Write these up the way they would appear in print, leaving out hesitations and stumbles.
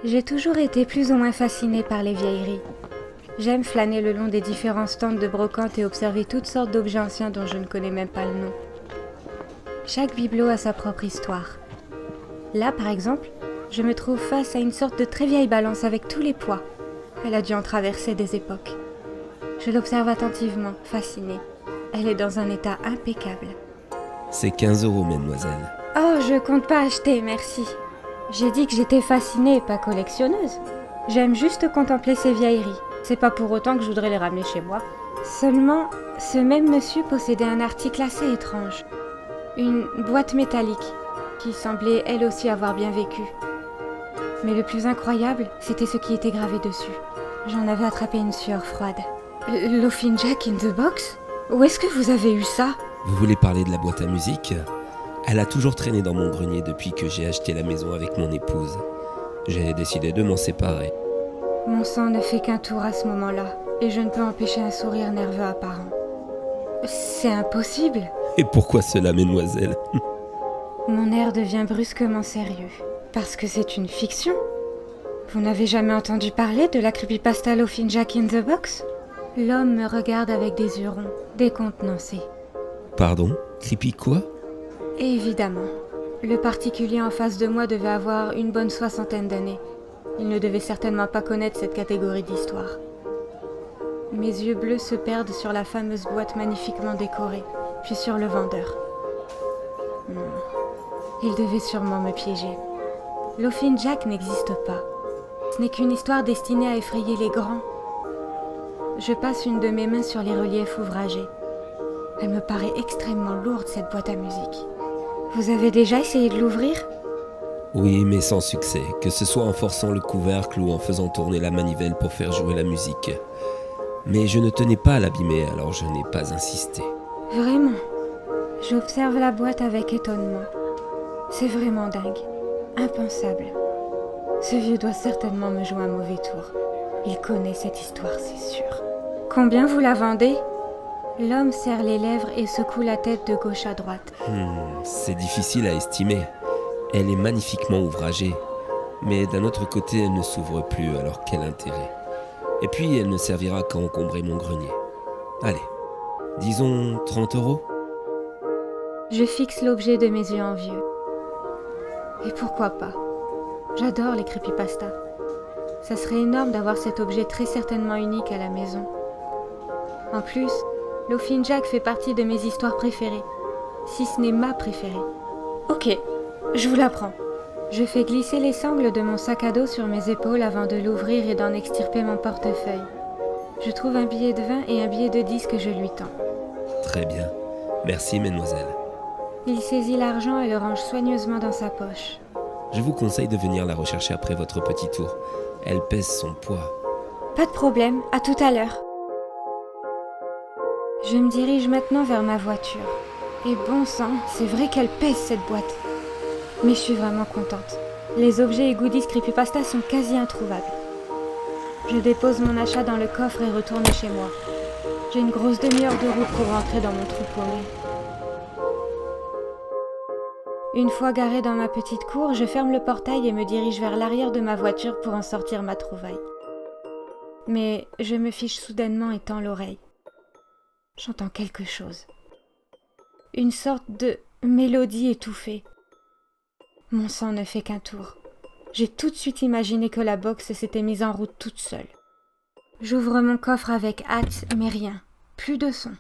J'ai toujours été plus ou moins fascinée par les vieilleries. J'aime flâner le long des différents stands de brocante et observer toutes sortes d'objets anciens dont je ne connais même pas le nom. Chaque bibelot a sa propre histoire. Là, par exemple, je me trouve face à une sorte de très vieille balance avec tous les poids. Elle a dû en traverser des époques. Je l'observe attentivement, fascinée. Elle est dans un état impeccable. C'est 15 €, mademoiselle. Oh, je compte pas acheter, merci. J'ai dit que j'étais fascinée, pas collectionneuse. J'aime juste contempler ces vieilleries. C'est pas pour autant que je voudrais les ramener chez moi. Seulement, ce même monsieur possédait un article assez étrange. Une boîte métallique, qui semblait elle aussi avoir bien vécu. Mais le plus incroyable, c'était ce qui était gravé dessus. J'en avais attrapé une sueur froide. Loafing Jack in the Box ? Où est-ce que vous avez eu ça ? Vous voulez parler de la boîte à musique ? Elle a toujours traîné dans mon grenier depuis que j'ai acheté la maison avec mon épouse. J'ai décidé de m'en séparer. Mon sang ne fait qu'un tour à ce moment-là, et je ne peux empêcher un sourire nerveux apparent. C'est impossible. Et pourquoi cela, mademoiselle ? Mon air devient brusquement sérieux. Parce que c'est une fiction. Vous n'avez jamais entendu parler de la creepypasta Loafing Jack in the Box ? L'homme me regarde avec des yeux ronds, décontenancés. Pardon ? Creepy quoi ? Évidemment. Le particulier en face de moi devait avoir une bonne 60aine d'années. Il ne devait certainement pas connaître cette catégorie d'histoire. Mes yeux bleus se perdent sur la fameuse boîte magnifiquement décorée, puis sur le vendeur. Il devait sûrement me piéger. Loafing Jack n'existe pas. Ce n'est qu'une histoire destinée à effrayer les grands. Je passe une de mes mains sur les reliefs ouvragés. Elle me paraît extrêmement lourde, cette boîte à musique. Vous avez déjà essayé de l'ouvrir ? Oui, mais sans succès, que ce soit en forçant le couvercle ou en faisant tourner la manivelle pour faire jouer la musique. Mais je ne tenais pas à l'abîmer, alors je n'ai pas insisté. Vraiment ? J'observe la boîte avec étonnement. C'est vraiment dingue. Impensable. Ce vieux doit certainement me jouer un mauvais tour. Il connaît cette histoire, c'est sûr. Combien vous la vendez ? L'homme serre les lèvres et secoue la tête de gauche à droite. C'est difficile à estimer. Elle est magnifiquement ouvragée. Mais d'un autre côté, elle ne s'ouvre plus, alors quel intérêt ? Et puis, elle ne servira qu'à encombrer mon grenier. Allez, disons 30 €. Je fixe l'objet de mes yeux envieux. Et pourquoi pas ? J'adore les creepypastas. Ça serait énorme d'avoir cet objet très certainement unique à la maison. En plus, Loafing Jack fait partie de mes histoires préférées, si ce n'est ma préférée. Ok, je vous la prends. Je fais glisser les sangles de mon sac à dos sur mes épaules avant de l'ouvrir et d'en extirper mon portefeuille. Je trouve un billet de 20 et un billet de 10 que je lui tends. Très bien. Merci, mademoiselle. Il saisit l'argent et le range soigneusement dans sa poche. Je vous conseille de venir la rechercher après votre petit tour. Elle pèse son poids. Pas de problème, à tout à l'heure. Je me dirige maintenant vers ma voiture. Et bon sang, c'est vrai qu'elle pèse cette boîte. Mais je suis vraiment contente. Les objets et goodies creepypasta sont quasi introuvables. Je dépose mon achat dans le coffre et retourne chez moi. J'ai une grosse demi-heure de route pour rentrer dans mon trou paumé. Une fois garée dans ma petite cour, je ferme le portail et me dirige vers l'arrière de ma voiture pour en sortir ma trouvaille. Mais je me fiche soudainement et tends l'oreille. J'entends quelque chose. Une sorte de mélodie étouffée. Mon sang ne fait qu'un tour. J'ai tout de suite imaginé que la box s'était mise en route toute seule. J'ouvre mon coffre avec hâte, mais rien. Plus de son.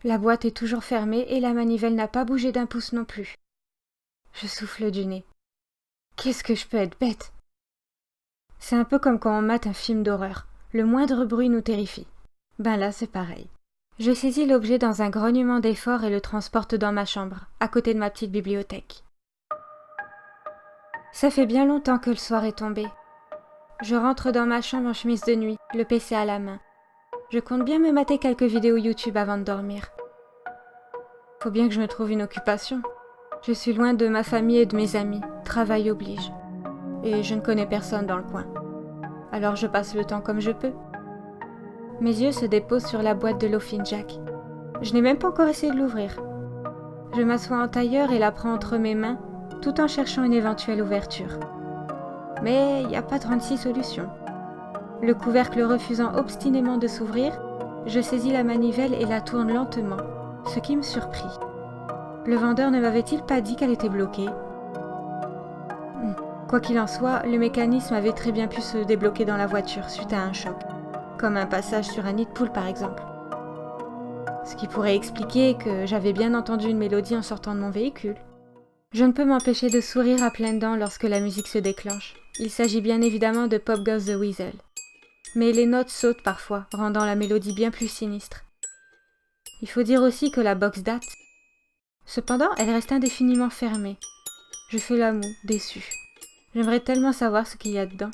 La boîte est toujours fermée et la manivelle n'a pas bougé d'un pouce non plus. Je souffle du nez. Qu'est-ce que je peux être bête ? C'est un peu comme quand on mate un film d'horreur. Le moindre bruit nous terrifie. Ben là, c'est pareil. Je saisis l'objet dans un grognement d'effort et le transporte dans ma chambre, à côté de ma petite bibliothèque. Ça fait bien longtemps que le soir est tombé. Je rentre dans ma chambre en chemise de nuit, le PC à la main. Je compte bien me mater quelques vidéos YouTube avant de dormir. Faut bien que je me trouve une occupation. Je suis loin de ma famille et de mes amis, travail oblige. Et je ne connais personne dans le coin. Alors je passe le temps comme je peux. Mes yeux se déposent sur la boîte de Loafing Jack. Je n'ai même pas encore essayé de l'ouvrir. Je m'assois en tailleur et la prends entre mes mains, tout en cherchant une éventuelle ouverture. Mais il n'y a pas 36 solutions. Le couvercle refusant obstinément de s'ouvrir, je saisis la manivelle et la tourne lentement, ce qui me surprit. Le vendeur ne m'avait-il pas dit qu'elle était bloquée ? Quoi qu'il en soit, le mécanisme avait très bien pu se débloquer dans la voiture suite à un choc, comme un passage sur un nid de poule par exemple. Ce qui pourrait expliquer que j'avais bien entendu une mélodie en sortant de mon véhicule. Je ne peux m'empêcher de sourire à pleines dents lorsque la musique se déclenche. Il s'agit bien évidemment de Pop Goes the Weasel. Mais les notes sautent parfois, rendant la mélodie bien plus sinistre. Il faut dire aussi que la box date. Cependant, elle reste indéfiniment fermée. Je fais la moue, déçue. J'aimerais tellement savoir ce qu'il y a dedans.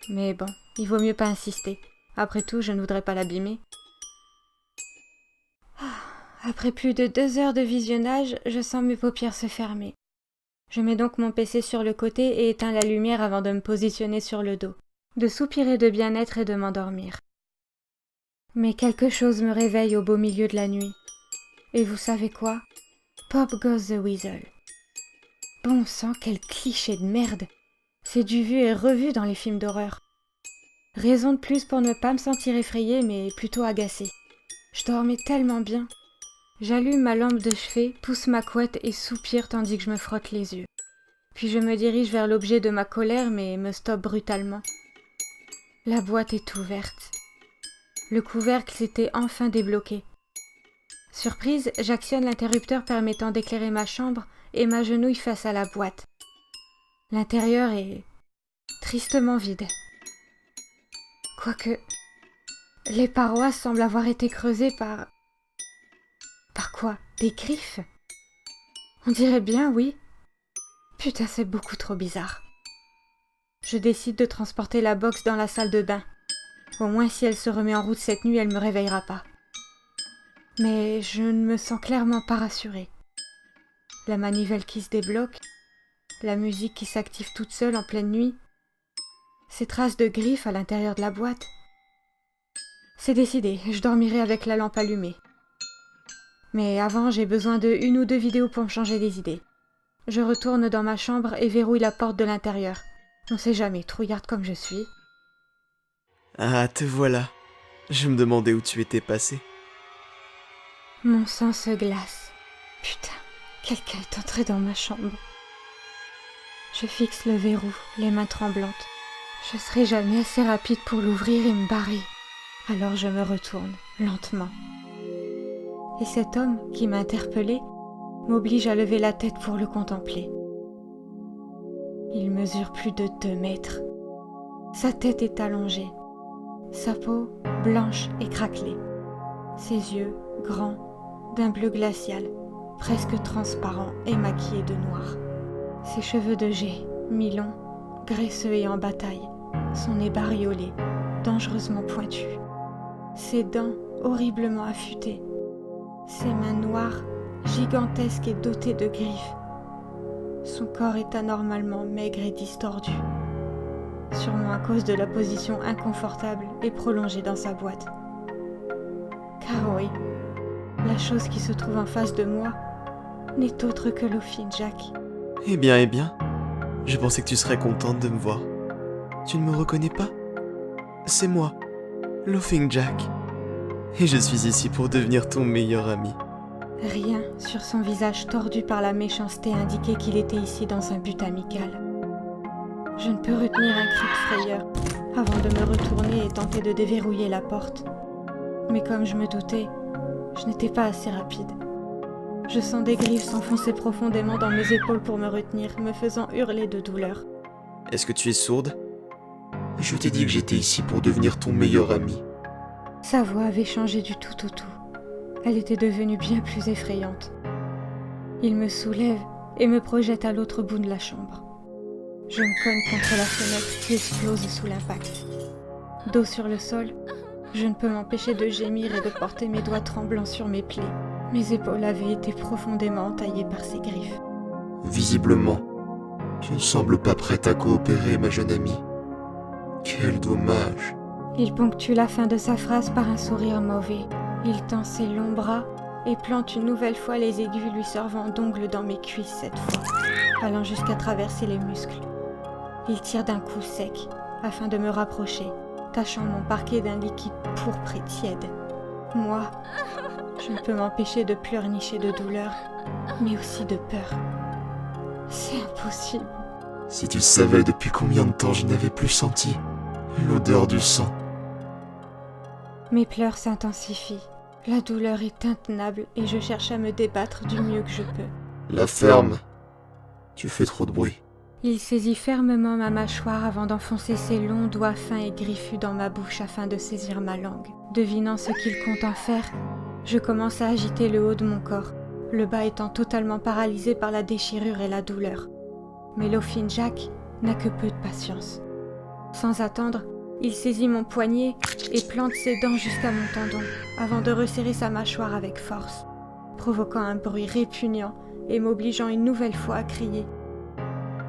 Mais bon, il vaut mieux pas insister. Après tout, je ne voudrais pas l'abîmer. Après plus de 2 heures de visionnage, je sens mes paupières se fermer. Je mets donc mon PC sur le côté et éteins la lumière avant de me positionner sur le dos, de soupirer de bien-être et de m'endormir. Mais quelque chose me réveille au beau milieu de la nuit. Et vous savez quoi ? Pop Goes the Weasel. Bon sang, quel cliché de merde. C'est du vu et revu dans les films d'horreur. Raison de plus pour ne pas me sentir effrayée, mais plutôt agacée. Je dormais tellement bien. J'allume ma lampe de chevet, pousse ma couette et soupire tandis que je me frotte les yeux. Puis je me dirige vers l'objet de ma colère, mais me stoppe brutalement. La boîte est ouverte. Le couvercle s'était enfin débloqué. Surprise, j'actionne l'interrupteur permettant d'éclairer ma chambre et m'agenouille face à la boîte. L'intérieur est tristement vide. Quoique, les parois semblent avoir été creusées par... Par quoi ? Des griffes ? On dirait bien, oui. Putain, c'est beaucoup trop bizarre. Je décide de transporter la box dans la salle de bain. Au moins, si elle se remet en route cette nuit, elle ne me réveillera pas. Mais je ne me sens clairement pas rassurée. La manivelle qui se débloque, la musique qui s'active toute seule en pleine nuit, ces traces de griffes à l'intérieur de la boîte. C'est décidé, je dormirai avec la lampe allumée. Mais avant, j'ai besoin de 1 ou 2 vidéos pour me changer les idées. Je retourne dans ma chambre et verrouille la porte de l'intérieur. On sait jamais, trouillarde comme je suis. Ah, te voilà. Je me demandais où tu étais passé. Mon sang se glace. Putain, quelqu'un est entré dans ma chambre. Je fixe le verrou, les mains tremblantes. Je serai jamais assez rapide pour l'ouvrir et me barrer. Alors je me retourne, lentement. Et cet homme qui m'a interpellée m'oblige à lever la tête pour le contempler. Il mesure plus de 2 mètres. Sa tête est allongée. Sa peau, blanche et craquelée. Ses yeux, grands, d'un bleu glacial, presque transparent et maquillés de noir. Ses cheveux de jais, mi-longs, graisseux et en bataille, son nez bariolé, dangereusement pointu. Ses dents horriblement affûtées. Ses mains noires, gigantesques et dotées de griffes. Son corps est anormalement maigre et distordu, sûrement à cause de la position inconfortable et prolongée dans sa boîte. Car oui, la chose qui se trouve en face de moi n'est autre que Laughing Jack. Eh bien, je pensais que tu serais contente de me voir. Tu ne me reconnais pas ? C'est moi, Laughing Jack. Et je suis ici pour devenir ton meilleur ami. Rien sur son visage tordu par la méchanceté indiquait qu'il était ici dans un but amical. Je ne peux retenir un cri de frayeur avant de me retourner et tenter de déverrouiller la porte. Mais comme je me doutais, je n'étais pas assez rapide. Je sens des griffes s'enfoncer profondément dans mes épaules pour me retenir, me faisant hurler de douleur. Est-ce que tu es sourde ? Je t'ai dit que j'étais ici pour devenir ton meilleur ami. Sa voix avait changé du tout au tout. Elle était devenue bien plus effrayante. Il me soulève et me projette à l'autre bout de la chambre. Je me cogne contre la fenêtre qui explose sous l'impact. Dos sur le sol, je ne peux m'empêcher de gémir et de porter mes doigts tremblants sur mes plaies. Mes épaules avaient été profondément entaillées par ces griffes. Visiblement, tu ne sembles pas prête à coopérer, ma jeune amie. Quel dommage. Il ponctue la fin de sa phrase par un sourire mauvais. Il tend ses longs bras et plante une nouvelle fois les aiguilles lui servant d'ongles dans mes cuisses cette fois, allant jusqu'à traverser les muscles. Il tire d'un coup sec, afin de me rapprocher, tachant mon parquet d'un liquide pourpre et tiède. Moi, je ne peux m'empêcher de pleurnicher de douleur, mais aussi de peur. C'est impossible. Si tu savais depuis combien de temps je n'avais plus senti l'odeur du sang. Mes pleurs s'intensifient. La douleur est intenable et je cherche à me débattre du mieux que je peux. La ferme. Tu fais trop de bruit. Il saisit fermement ma mâchoire avant d'enfoncer ses longs doigts fins et griffus dans ma bouche afin de saisir ma langue. Devinant ce qu'il compte en faire, je commence à agiter le haut de mon corps, le bas étant totalement paralysé par la déchirure et la douleur. Mais Laughing Jack n'a que peu de patience. Sans attendre, il saisit mon poignet et plante ses dents jusqu'à mon tendon, avant de resserrer sa mâchoire avec force, provoquant un bruit répugnant et m'obligeant une nouvelle fois à crier.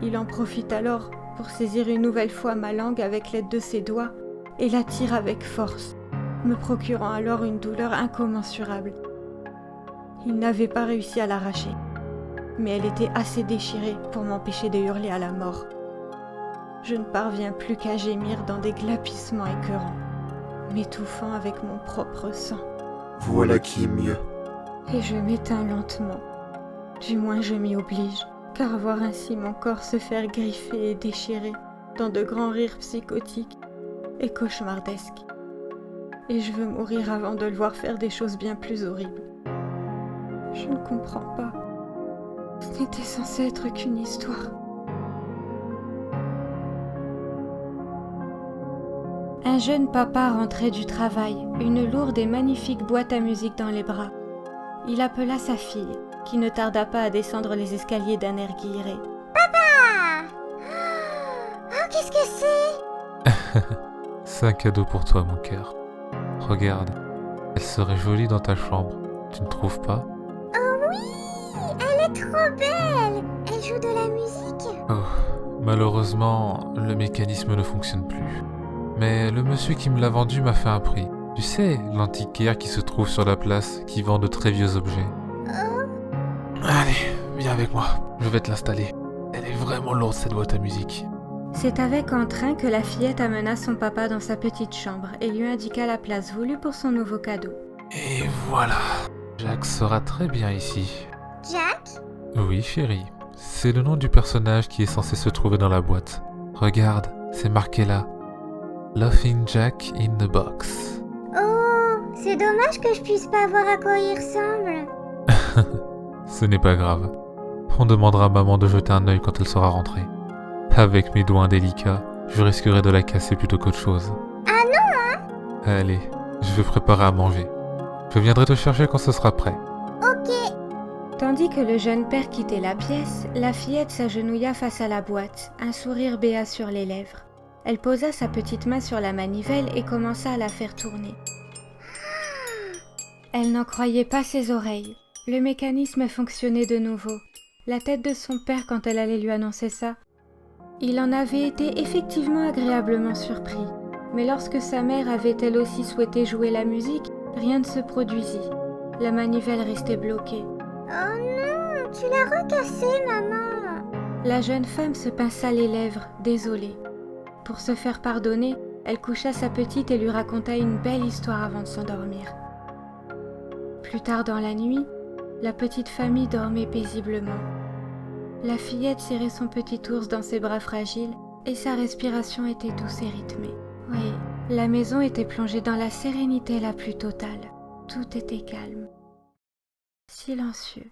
Il en profite alors pour saisir une nouvelle fois ma langue avec l'aide de ses doigts et la tire avec force, me procurant alors une douleur incommensurable. Il n'avait pas réussi à l'arracher, mais elle était assez déchirée pour m'empêcher de hurler à la mort. Je ne parviens plus qu'à gémir dans des glapissements écœurants, m'étouffant avec mon propre sang. Voilà qui est mieux. Et je m'éteins lentement. Du moins je m'y oblige, car voir ainsi mon corps se faire griffer et déchirer dans de grands rires psychotiques est cauchemardesque. Et je veux mourir avant de le voir faire des choses bien plus horribles. Je ne comprends pas. Ce n'était censé être qu'une histoire. Un jeune papa rentrait du travail, une lourde et magnifique boîte à musique dans les bras. Il appela sa fille, qui ne tarda pas à descendre les escaliers d'un air guilleré. « Papa! Oh, qu'est-ce que c'est? C'est un cadeau pour toi, mon cœur. Regarde, elle serait jolie dans ta chambre, tu ne trouves pas? Oh oui! Elle est trop belle! Elle joue de la musique? Oh, malheureusement, le mécanisme ne fonctionne plus. Mais le monsieur qui me l'a vendu m'a fait un prix. Tu sais, l'antiquaire qui se trouve sur la place, qui vend de très vieux objets. Allez, viens avec moi, je vais te l'installer. Elle est vraiment lourde cette boîte à musique. » C'est avec entrain que la fillette amena son papa dans sa petite chambre et lui indiqua la place voulue pour son nouveau cadeau. Et voilà, Jack sera très bien ici. Jack? Oui, chérie, c'est le nom du personnage qui est censé se trouver dans la boîte. Regarde, c'est marqué là. Laughing Jack in the box. Oh, c'est dommage que je puisse pas voir à quoi il ressemble. Ce n'est pas grave. On demandera à maman de jeter un œil quand elle sera rentrée. Avec mes doigts indélicats, je risquerais de la casser plutôt qu'autre chose. Ah non, hein? Allez, je vais préparer à manger. Je viendrai te chercher quand ce sera prêt. Ok. Tandis que le jeune père quittait la pièce, la fillette s'agenouilla face à la boîte, un sourire béat sur les lèvres. Elle posa sa petite main sur la manivelle et commença à la faire tourner. Elle n'en croyait pas ses oreilles. Le mécanisme fonctionnait de nouveau. La tête de son père quand elle allait lui annoncer ça. Il en avait été effectivement agréablement surpris. Mais lorsque sa mère avait elle aussi souhaité jouer la musique, rien ne se produisit. La manivelle restait bloquée. Oh non, tu l'as recassé, maman. La jeune femme se pinça les lèvres, désolée. Pour se faire pardonner, elle coucha sa petite et lui raconta une belle histoire avant de s'endormir. Plus tard dans la nuit, la petite famille dormait paisiblement. La fillette serrait son petit ours dans ses bras fragiles et sa respiration était douce et rythmée. Oui, la maison était plongée dans la sérénité la plus totale. Tout était calme, silencieux.